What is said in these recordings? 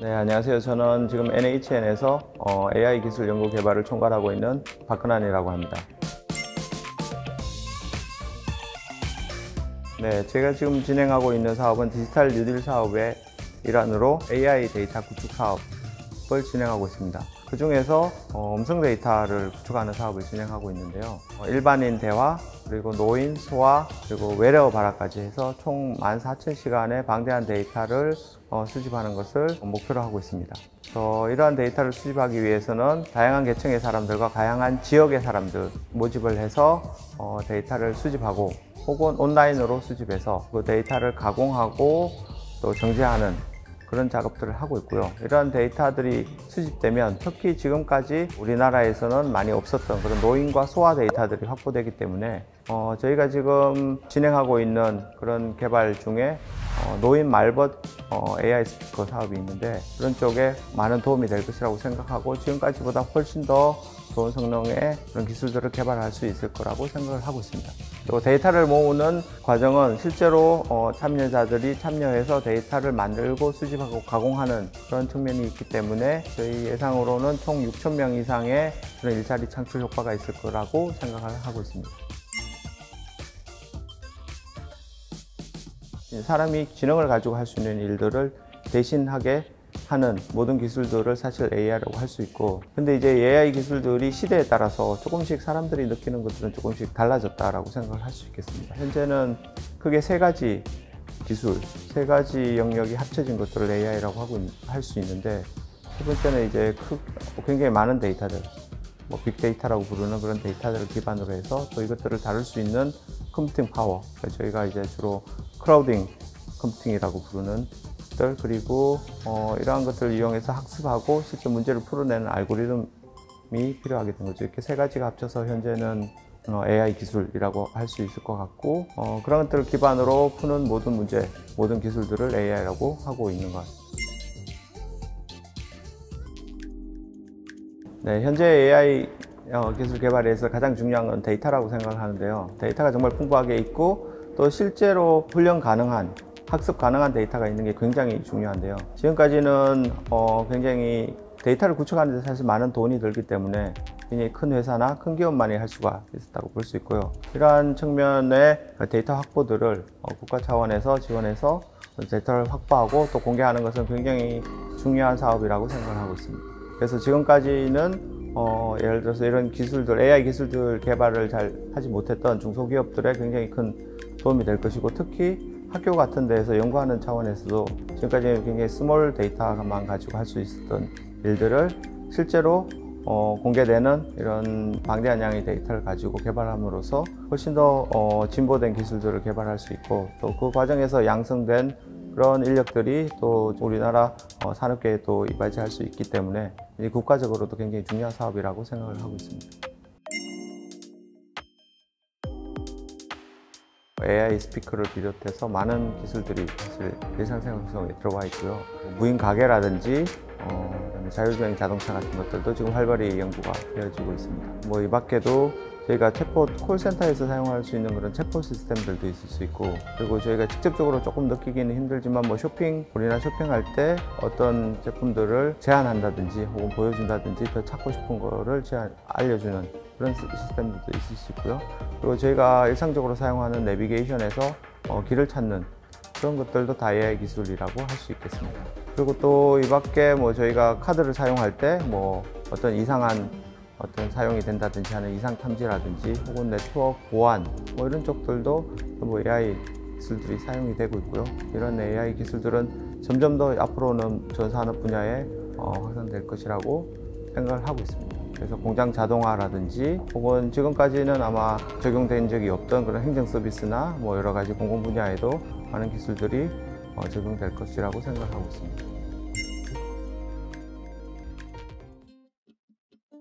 네, 안녕하세요. 저는 지금 NHN에서 AI 기술 연구 개발을 총괄하고 있는 박근환이라고 합니다. 네, 제가 지금 진행하고 있는 사업은 디지털 뉴딜 사업의 일환으로 AI 데이터 구축 사업을 진행하고 있습니다. 그 중에서 음성 데이터를 구축하는 사업을 진행하고 있는데요. 일반인 대화, 그리고 노인, 소아, 그리고 외래어 발화까지 해서 총 14,000시간의 방대한 데이터를 수집하는 것을 목표로 하고 있습니다. 이러한 데이터를 수집하기 위해서는 다양한 계층의 사람들과 다양한 지역의 사람들 모집을 해서 데이터를 수집하고 혹은 온라인으로 수집해서 그 데이터를 가공하고 또 정제하는 그런 작업들을 하고 있고요. 이러한 데이터들이 수집되면 특히 지금까지 우리나라에서는 많이 없었던 그런 노인과 소아 데이터들이 확보되기 때문에 저희가 지금 진행하고 있는 그런 개발 중에 노인 말벗 AI 스피커 사업이 있는데 그런 쪽에 많은 도움이 될 것이라고 생각하고 지금까지보다 훨씬 더 좋은 성능의 그런 기술들을 개발할 수 있을 거라고 생각을 하고 있습니다. 그리고 데이터를 모으는 과정은 실제로 참여자들이 참여해서 데이터를 만들고 수집하고 가공하는 그런 측면이 있기 때문에 저희 예상으로는 총 6,000명 이상의 그런 일자리 창출 효과가 있을 거라고 생각을 하고 있습니다. 사람이 지능을 가지고 할 수 있는 일들을 대신하게 하는 모든 기술들을 사실 AI라고 할 수 있고, 근데 이제 AI 기술들이 시대에 따라서 조금씩 사람들이 느끼는 것들은 조금씩 달라졌다라고 생각을 할 수 있겠습니다. 현재는 크게 세 가지 기술, 세 가지 영역이 합쳐진 것들을 AI라고 할 수 있는데, 첫 번째는 이제 굉장히 많은 데이터들, 빅데이터라고 부르는 그런 데이터들을 기반으로 해서 또 이것들을 다룰 수 있는 컴퓨팅 파워, 저희가 이제 주로 크라우딩 컴퓨팅이라고 부르는 것들, 그리고 이러한 것들을 이용해서 학습하고 실제 문제를 풀어내는 알고리즘이 필요하게 된 거죠. 이렇게 세 가지가 합쳐서 현재는 AI 기술이라고 할 수 있을 것 같고, 그런 것들을 기반으로 푸는 모든 문제, 모든 기술들을 AI라고 하고 있는 것 같습니다. 네, 현재 AI 기술 개발에서 가장 중요한 건 데이터라고 생각을 하는데요. 데이터가 정말 풍부하게 있고 또 실제로 훈련 가능한, 학습 가능한 데이터가 있는 게 굉장히 중요한데요. 지금까지는 굉장히 데이터를 구축하는 데 사실 많은 돈이 들기 때문에 굉장히 큰 회사나 큰 기업만이 할 수가 있었다고 볼 수 있고요. 이러한 측면의 데이터 확보들을 국가 차원에서 지원해서 데이터를 확보하고 또 공개하는 것은 굉장히 중요한 사업이라고 생각을 하고 있습니다. 그래서 지금까지는 예를 들어서 이런 기술들, AI 기술들 개발을 잘 하지 못했던 중소기업들에 굉장히 큰 도움이 될 것이고, 특히 학교 같은 데에서 연구하는 차원에서도 지금까지 굉장히 스몰 데이터만 가지고 할 수 있었던 일들을 실제로 공개되는 이런 방대한 양의 데이터를 가지고 개발함으로써 훨씬 더 진보된 기술들을 개발할 수 있고, 또 그 과정에서 양성된 그런 인력들이 또 우리나라 산업계에 또 이바지할 수 있기 때문에 국가적으로도 굉장히 중요한 사업이라고 생각을 하고 있습니다. AI 스피커를 비롯해서 많은 기술들이 사실 일상생활 속에 들어와 있고요. 무인 가게라든지 그다음에 자율주행 자동차 같은 것들도 지금 활발히 연구가 되어지고 있습니다. 이 밖에도 저희가 챗봇 콜센터에서 사용할 수 있는 그런 챗봇 시스템들도 있을 수 있고, 그리고 저희가 직접적으로 조금 느끼기는 힘들지만 우리나 쇼핑할 때 어떤 제품들을 제안한다든지 혹은 보여준다든지 더 찾고 싶은 거를 알려주는 그런 시스템들도 있을 수 있고요. 그리고 저희가 일상적으로 사용하는 내비게이션에서 길을 찾는 그런 것들도 다 AI 기술이라고 할 수 있겠습니다. 그리고 또 이 밖에 저희가 카드를 사용할 때 어떤 이상한 사용이 된다든지 하는 이상 탐지라든지 혹은 네트워크 보안 이런 쪽들도 AI 기술들이 사용이 되고 있고요. 이런 AI 기술들은 점점 더 앞으로는 전 산업 분야에 확산될 것이라고 생각을 하고 있습니다. 그래서 공장 자동화라든지 혹은 지금까지는 아마 적용된 적이 없던 그런 행정 서비스나 여러 가지 공공 분야에도 많은 기술들이 적용될 것이라고 생각하고 있습니다.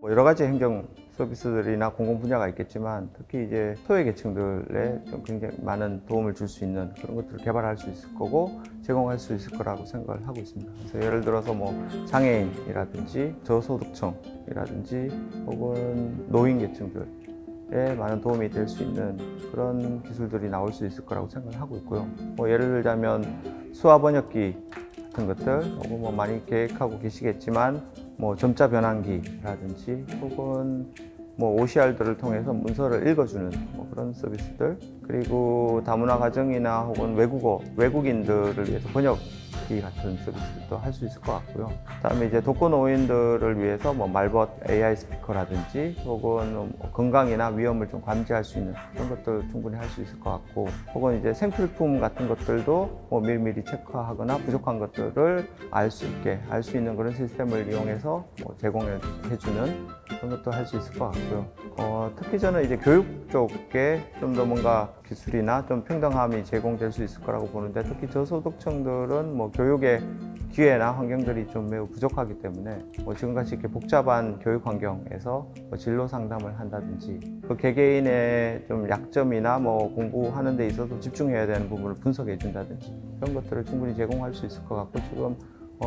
여러 가지 행정 서비스들이나 공공 분야가 있겠지만 특히 이제 소외 계층들에 좀 굉장히 많은 도움을 줄 수 있는 그런 것들을 개발할 수 있을 거고 제공할 수 있을 거라고 생각을 하고 있습니다. 그래서 예를 들어서 장애인이라든지 저소득층이라든지 혹은 노인 계층들에 많은 도움이 될 수 있는 그런 기술들이 나올 수 있을 거라고 생각을 하고 있고요. 예를 들자면 수화 번역기 같은 것들, 혹은 뭐 많이 계획하고 계시겠지만 뭐 점자 변환기라든지 혹은 뭐 OCR들을 통해서 문서를 읽어주는 뭐 그런 서비스들, 그리고 다문화 가정이나 혹은 외국인들을 위해서 번역기 같은 서비스도 할 수 있을 것 같고요. 그다음에 이제 독거노인들을 위해서 뭐 말벗 AI 스피커라든지 혹은 뭐 건강이나 위험을 좀 감지할 수 있는 그런 것들 충분히 할 수 있을 것 같고, 혹은 이제 생필품 같은 것들도 뭐 미리미리 체크하거나 부족한 것들을 알 수 있는 그런 시스템을 이용해서 뭐 제공해주는 그런 것도 할 수 있을 것 같고요. 특히 저는 이제 교육 쪽에 좀 더 뭔가 기술이나 좀 평등함이 제공될 수 있을 거라고 보는데, 특히 저소득층들은 뭐 교육의 기회나 환경들이 좀 매우 부족하기 때문에 뭐 지금같이 이렇게 복잡한 교육 환경에서 뭐 진로 상담을 한다든지, 그 개개인의 좀 약점이나 뭐 공부하는 데 있어서 집중해야 되는 부분을 분석해 준다든지, 그런 것들을 충분히 제공할 수 있을 것 같고, 지금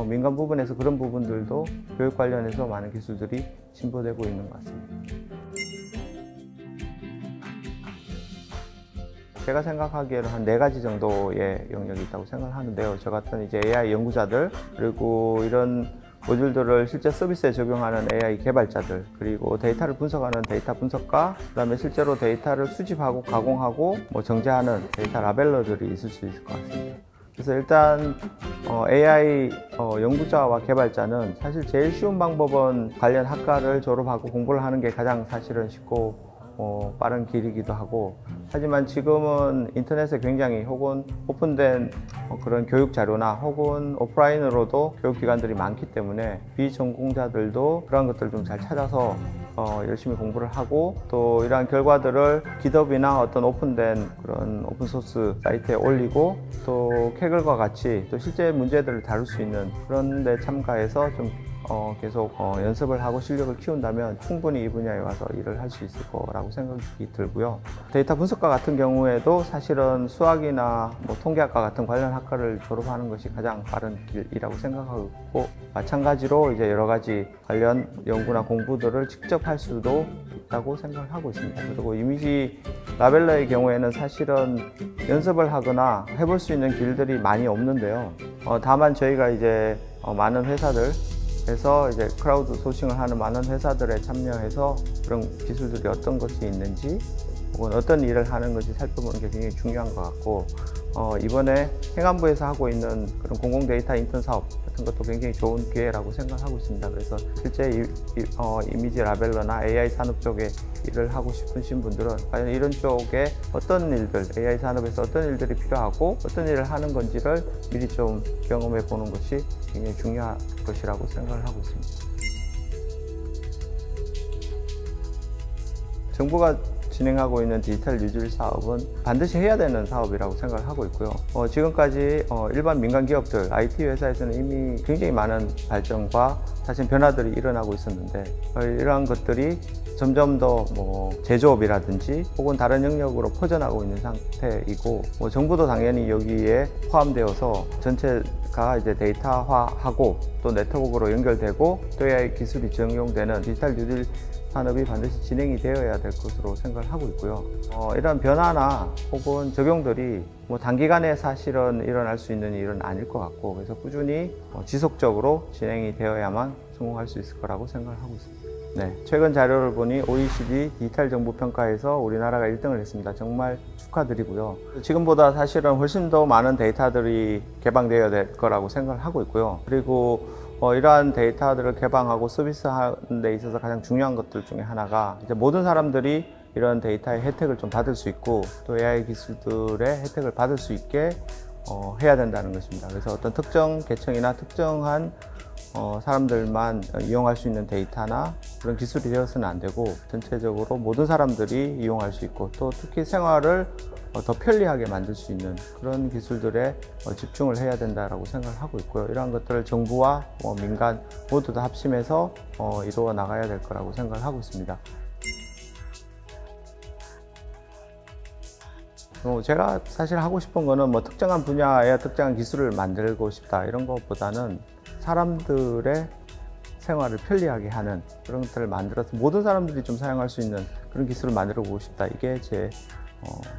민간 부분에서 그런 부분들도 교육 관련해서 많은 기술들이 진보되고 있는 것 같습니다. 제가 생각하기에는 한 4가지 정도의 영역이 있다고 생각을 하는데요. 저 같은 이제 AI 연구자들, 그리고 이런 모듈들을 실제 서비스에 적용하는 AI 개발자들, 그리고 데이터를 분석하는 데이터 분석가, 그다음에 실제로 데이터를 수집하고 가공하고 뭐 정제하는 데이터 라벨러들이 있을 수 있을 것 같습니다. 그래서 일단 AI 연구자와 개발자는 사실 제일 쉬운 방법은 관련 학과를 졸업하고 공부를 하는 게 가장 사실은 쉽고 빠른 길이기도 하고, 하지만 지금은 인터넷에 굉장히 혹은 오픈된 그런 교육 자료나 혹은 오프라인으로도 교육기관들이 많기 때문에 비전공자들도 그런 것들을 좀 잘 찾아서 열심히 공부를 하고, 또 이러한 결과들을 GitHub이나 어떤 오픈된 그런 오픈소스 사이트에 올리고, 또 캐글과 같이 또 실제 문제들을 다룰 수 있는 그런 데 참가해서 좀 계속 연습을 하고 실력을 키운다면 충분히 이 분야에 와서 일을 할 수 있을 거라고 생각이 들고요. 데이터 분석가 같은 경우에도 사실은 수학이나 뭐 통계학과 같은 관련 학과를 졸업하는 것이 가장 빠른 길이라고 생각하고, 마찬가지로 이제 여러 가지 관련 연구나 공부들을 직접 할 수도 있다고 생각을 하고 있습니다. 그리고 이미지 라벨러의 경우에는 사실은 연습을 하거나 해볼 수 있는 길들이 많이 없는데요. 다만 저희가 이제 많은 회사들 그래서 이제 크라우드 소싱을 하는 많은 회사들에 참여해서 그런 기술들이 어떤 것이 있는지 혹은 어떤 일을 하는 것이 살펴보는 게 굉장히 중요한 것 같고, 이번에 행안부에서 하고 있는 그런 공공 데이터 인턴 사업 같은 것도 굉장히 좋은 기회라고 생각하고 있습니다. 그래서 실제 이미지 라벨러나 AI 산업 쪽에 일을 하고 싶으신 분들은 과연 이런 쪽에 어떤 일들, AI 산업에서 어떤 일들이 필요하고 어떤 일을 하는 건지를 미리 좀 경험해 보는 것이 굉장히 중요한 것이라고 생각을 하고 있습니다. 정부가 진행하고 있는 디지털 뉴딜 사업은 반드시 해야 되는 사업이라고 생각을 하고 있고요. 지금까지 일반 민간 기업들, IT 회사에서는 이미 굉장히 많은 발전과 사실 변화들이 일어나고 있었는데, 이러한 것들이 점점 더 뭐 제조업이라든지 혹은 다른 영역으로 퍼져나가고 있는 상태이고, 정부도 당연히 여기에 포함되어서 전체가 이제 데이터화하고 또 네트워크로 연결되고 또 AI 기술이 적용되는 디지털 뉴딜 산업이 반드시 진행이 되어야 될 것으로 생각을 하고 있고요. 이런 변화나 혹은 적용들이 뭐 단기간에 사실은 일어날 수 있는 일은 아닐 것 같고, 그래서 꾸준히 지속적으로 진행이 되어야만 성공할 수 있을 거라고 생각을 하고 있습니다. 네, 최근 자료를 보니 OECD 디지털 정부 평가에서 우리나라가 1등을 했습니다. 정말 축하드리고요. 지금보다 사실은 훨씬 더 많은 데이터들이 개방되어야 될 거라고 생각을 하고 있고요. 그리고 이러한 데이터들을 개방하고 서비스하는 데 있어서 가장 중요한 것들 중에 하나가 이제 모든 사람들이 이런 데이터의 혜택을 좀 받을 수 있고 또 AI 기술들의 혜택을 받을 수 있게 해야 된다는 것입니다. 그래서 어떤 특정 계층이나 특정한 사람들만 이용할 수 있는 데이터나 그런 기술이 되어서는 안 되고, 전체적으로 모든 사람들이 이용할 수 있고 또 특히 생활을 더 편리하게 만들 수 있는 그런 기술들에 집중을 해야 된다고 생각을 하고 있고요. 이러한 것들을 정부와 민간 모두 다 합심해서 이루어 나가야 될 거라고 생각을 하고 있습니다. 제가 사실 하고 싶은 거는 뭐 특정한 분야에 특정한 기술을 만들고 싶다 이런 것보다는 사람들의 생활을 편리하게 하는 그런 것들을 만들어서 모든 사람들이 좀 사용할 수 있는 그런 기술을 만들어 보고 싶다. 이게 제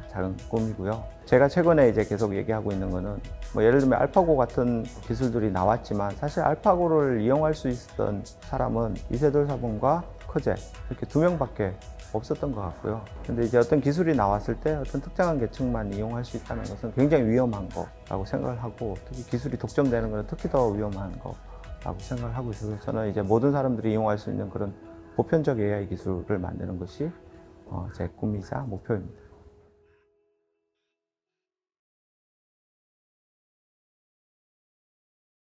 작은 꿈이고요. 제가 최근에 이제 계속 얘기하고 있는 거는 뭐 예를 들면 알파고 같은 기술들이 나왔지만 사실 알파고를 이용할 수 있었던 사람은 이세돌 사범과 커제 이렇게 두 명밖에 없었던 것 같고요. 근데 이제 어떤 기술이 나왔을 때 어떤 특정한 계층만 이용할 수 있다는 것은 굉장히 위험한 거라고 생각을 하고, 특히 기술이 독점되는 것은 특히 더 위험한 거라고 생각을 하고 있어서 저는 이제 모든 사람들이 이용할 수 있는 그런 보편적 AI 기술을 만드는 것이 제 꿈이자 목표입니다.